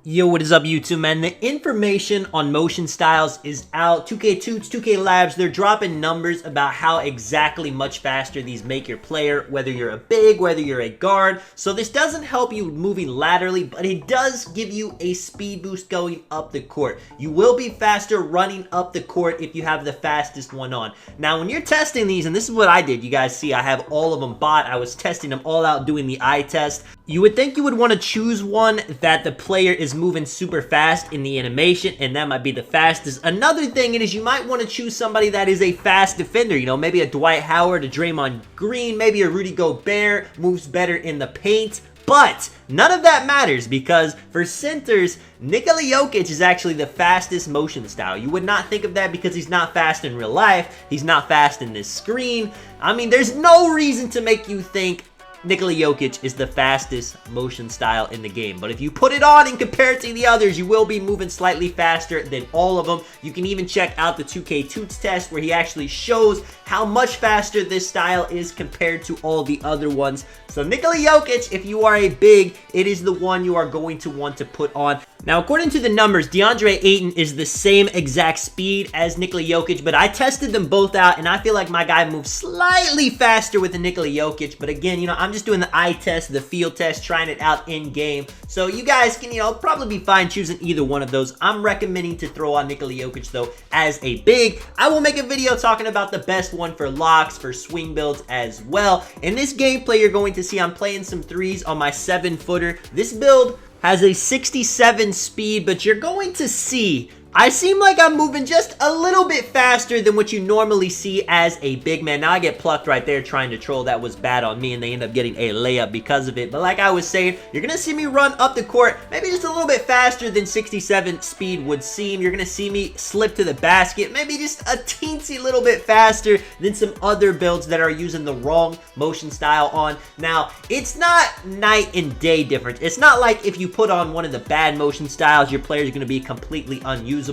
Yo, what is up, YouTube, man? The information on motion styles is out. 2K Toots, 2K Labs, they're dropping numbers about how exactly much faster these make your player, whether you're a big, whether you're a guard. So this doesn't help you moving laterally, but it does give you a speed boost going up the court. You will be faster running up the court if you have the fastest one on. Now, when you're testing these, and this is what I did, you guys see I have all of them bought. I was testing them all out, doing the eye test. You would think you would want to choose one that the player is moving super fast in the animation, and that might be the fastest. Another thing is you might want to choose somebody that is a fast defender, you know, maybe a Dwight Howard, a Draymond Green, maybe a Rudy Gobert, moves better in the paint. But none of that matters because for centers, Nikola Jokic is actually the fastest motion style. You would not think of that because he's not fast in real life. He's not fast in this screen. I mean, there's no reason to make you think Nikola Jokic is the fastest motion style in the game. But if you put it on and compare it to the others, you will be moving slightly faster than all of them. You can even check out the 2K Toots test where he actually shows how much faster this style is compared to all the other ones. So Nikola Jokic, if you are a big, it is the one you are going to want to put on. Now, according to the numbers, DeAndre Ayton is the same exact speed as Nikola Jokic, but I tested them both out, and I feel like my guy moves slightly faster with the Nikola Jokic. But again, you know, I'm just doing the eye test, the field test, trying it out in game. So you guys can, you know, probably be fine choosing either one of those. I'm recommending to throw on Nikola Jokic, though, as a big. I will make a video talking about the best one for locks, for swing builds as well. In this gameplay, you're going to see I'm playing some threes on my 7-footer. This build has a 67 speed, but you're going to see I seem like I'm moving just a little bit faster than what you normally see as a big man. Now, I get plucked right there trying to troll. That was bad on me, and they end up getting a layup because of it. But like I was saying, you're going to see me run up the court maybe just a little bit faster than 67 speed would seem. You're going to see me slip to the basket maybe just a teensy little bit faster than some other builds that are using the wrong motion style on. Now, it's not night and day difference. It's not like if you put on one of the bad motion styles, your player is going to be completely unusable.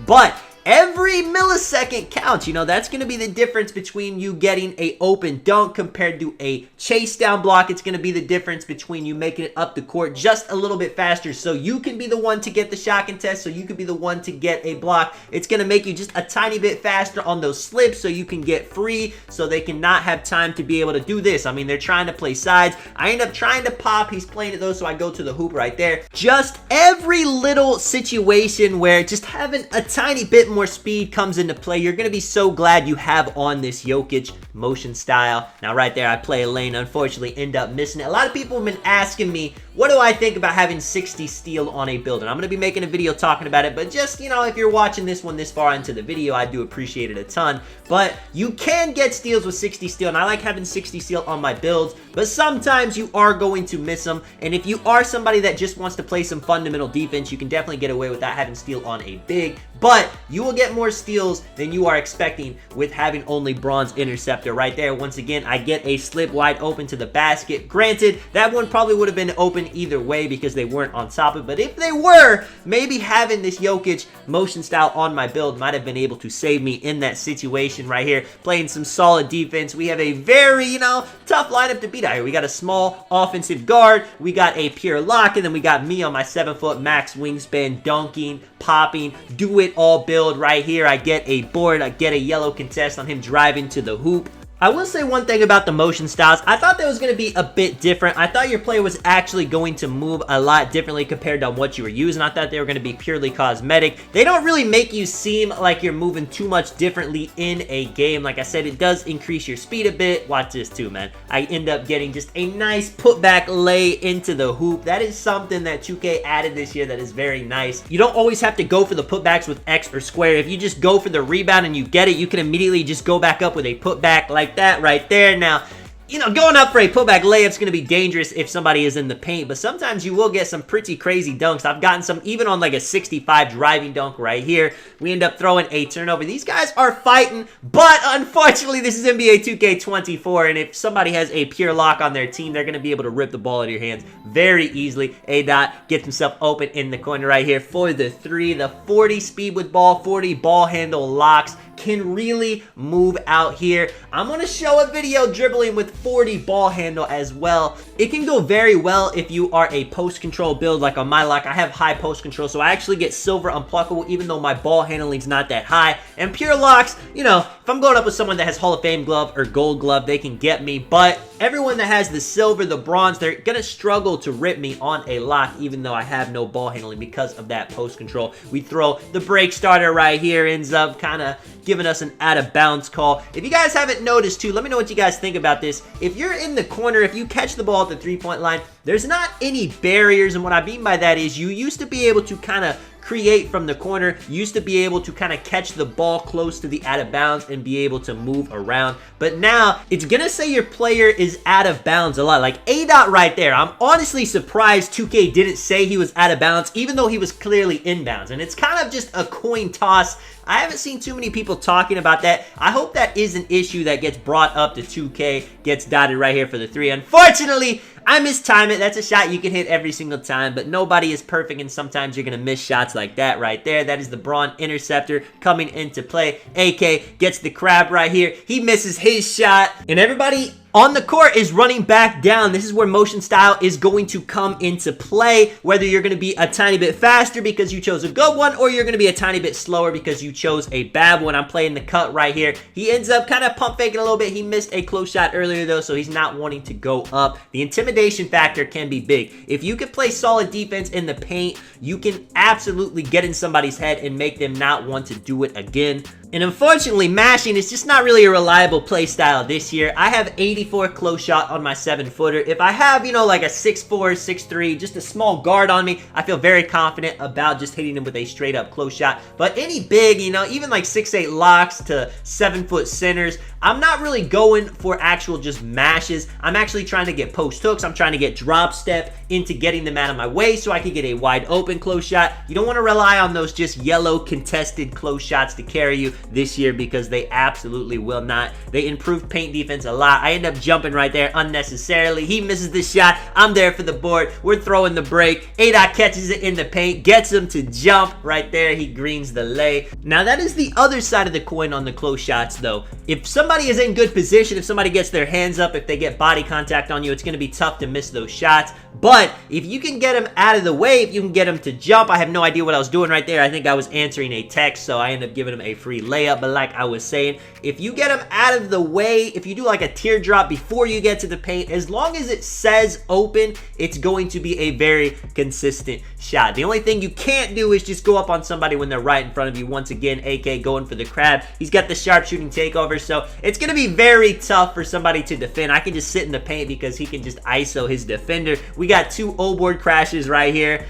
But every millisecond counts. You know, that's going to be the difference between you getting a open dunk compared to a chase down block. It's going to be the difference between you making it up the court just a little bit faster so you can be the one to get the shot contest, so you can be the one to get a block. It's going to make you just a tiny bit faster on those slips so you can get free, so they cannot have time to be able to do this. I mean, they're trying to play sides. I end up trying to pop. He's playing it though, so I go to the hoop right there. Just every little situation where just having a tiny bit more speed comes into play. You're going to be so glad you have on this Jokic motion style. Now, right there, I play a lane. Unfortunately, end up missing it. A lot of people have been asking me, what do I think about having 60 steal on a build? And I'm going to be making a video talking about it, but just, you know, if you're watching this one this far into the video, I do appreciate it a ton. But you can get steals with 60 steal, and I like having 60 steal on my builds, but sometimes you are going to miss them. And if you are somebody that just wants to play some fundamental defense, you can definitely get away with that having steal on a big, but you will get more steals than you are expecting with having only bronze interceptor right there. Once again, I get a slip wide open to the basket. Granted, that one probably would have been open either way because they weren't on top of it, but if they were, maybe having this Jokic motion style on my build might have been able to save me in that situation right here. Playing some solid defense. We have a very, you know, tough lineup to beat out here. We got a small offensive guard, we got a pure lock, and then we got me on my 7-foot max wingspan, dunking, popping, do it all build right here. I get a board, I get a yellow contest on him driving to the hoop. I will say one thing about the motion styles. I thought that was going to be a bit different. I thought your player was actually going to move a lot differently compared to what you were using. I thought they were going to be purely cosmetic. They don't really make you seem like you're moving too much differently in a game. Like I said, it does increase your speed a bit. Watch this too, man. I end up getting just a nice putback lay into the hoop. That is something that 2K added this year that is very nice. You don't always have to go for the putbacks with X or square. If you just go for the rebound and you get it, you can immediately just go back up with a putback like that right there. Now, you know, going up for a putback layup is going to be dangerous if somebody is in the paint, but sometimes you will get some pretty crazy dunks. I've gotten some even on like a 65 driving dunk right here. We end up throwing a turnover. These guys are fighting, but unfortunately, this is NBA 2K24, and if somebody has a pure lock on their team, they're going to be able to rip the ball out of your hands very easily. A-Dot gets himself open in the corner right here for the three. The 40 speed with ball, 40 ball handle locks. can really move out here. I'm going to show a video dribbling with 40 ball handle as well. It can go very well if you are a post control build like on my lock. I have high post control, so I actually get silver unpluckable even though my ball handling's not that high. And pure locks, you know, if I'm going up with someone that has Hall of Fame glove or gold glove, they can get me. But everyone that has the silver, the bronze, they're going to struggle to rip me on a lock even though I have no ball handling because of that post control. We throw the break starter right here, ends up kind of giving us an out of bounds call. If you guys haven't noticed too, let me know what you guys think about this. If you're in the corner, if you catch the ball at the 3-point line, there's not any barriers, and what I mean by that is you used to be able to kind of create from the corner, used to be able to kind of catch the ball close to the out of bounds and be able to move around. But now it's gonna say your player is out of bounds a lot, like A dot right there. I'm honestly surprised 2K didn't say he was out of bounds even though he was clearly inbounds, and it's kind of just a coin toss. I haven't seen too many people talking about that. I hope that is an issue that gets brought up to 2K, gets dotted right here for the 3. Unfortunately, I mistime it. That's a shot you can hit every single time, but nobody is perfect, and sometimes you're going to miss shots like that right there. That is the Braun Interceptor coming into play. AK gets the crab right here. He misses his shot, and everybody on the court is running back down. This is where motion style is going to come into play, whether you're going to be a tiny bit faster because you chose a good one, or you're going to be a tiny bit slower because you chose a bad one. I'm playing the cut right here. He ends up kind of pump faking a little bit. He missed a close shot earlier though, so he's not wanting to go up. The intimidation factor can be big. If you can play solid defense in the paint, you can absolutely get in somebody's head and make them not want to do it again. And unfortunately, mashing is just not really a reliable play style this year. I have 84 close shot on my 7-footer. If I have, you know, like a 6'4", 6'3", just a small guard on me, I feel very confident about just hitting him with a straight up close shot. But any big, you know, even like 6'8" locks to 7-foot centers, I'm not really going for actual just mashes. I'm actually trying to get post hooks. I'm trying to get drop step into getting them out of my way so I can get a wide open close shot. You don't want to rely on those just yellow contested close shots to carry you this year because they absolutely will not. They improved paint defense a lot. I end up jumping right there unnecessarily. He misses the shot. I'm there for the board. We're throwing the break. A-Dot catches it in the paint, gets him to jump right there. He greens the lay. Now that is the other side of the coin on the close shots though. If somebody is in good position, if somebody gets their hands up, if they get body contact on you, it's going to be tough to miss those shots. But if you can get him out of the way, if you can get him to jump, I have no idea what I was doing right there. I think I was answering a text, so I ended up giving him a free layup. But like I was saying, if you get him out of the way, if you do like a teardrop before you get to the paint, as long as it says open, it's going to be a very consistent shot. The only thing you can't do is just go up on somebody when they're right in front of you. Once again, AK going for the crab. He's got the sharpshooting takeover, so it's going to be very tough for somebody to defend. I can just sit in the paint because he can just ISO his defender. We got 2 O-board crashes right here.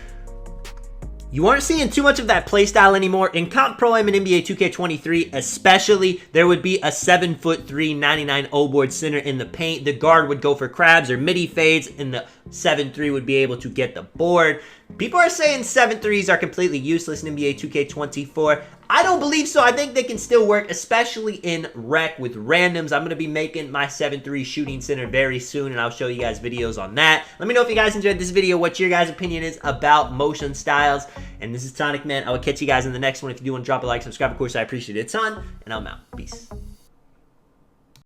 You aren't seeing too much of that play style anymore. In Comp Pro Am and NBA 2K23 especially, there would be a 7'3", 99 O-board center in the paint. The guard would go for crabs or midi fades, and the 7'3" would be able to get the board. People are saying 7'3s are completely useless in NBA 2K24. I don't believe so. I think they can still work, especially in rec with randoms. I'm going to be making my 7'3 shooting center very soon, and I'll show you guys videos on that. Let me know if you guys enjoyed this video, what your guys' opinion is about motion styles. And this is Tonic Man. I will catch you guys in the next one. If you do want to drop a like, subscribe, of course, I appreciate it a ton. And I'm out. Peace.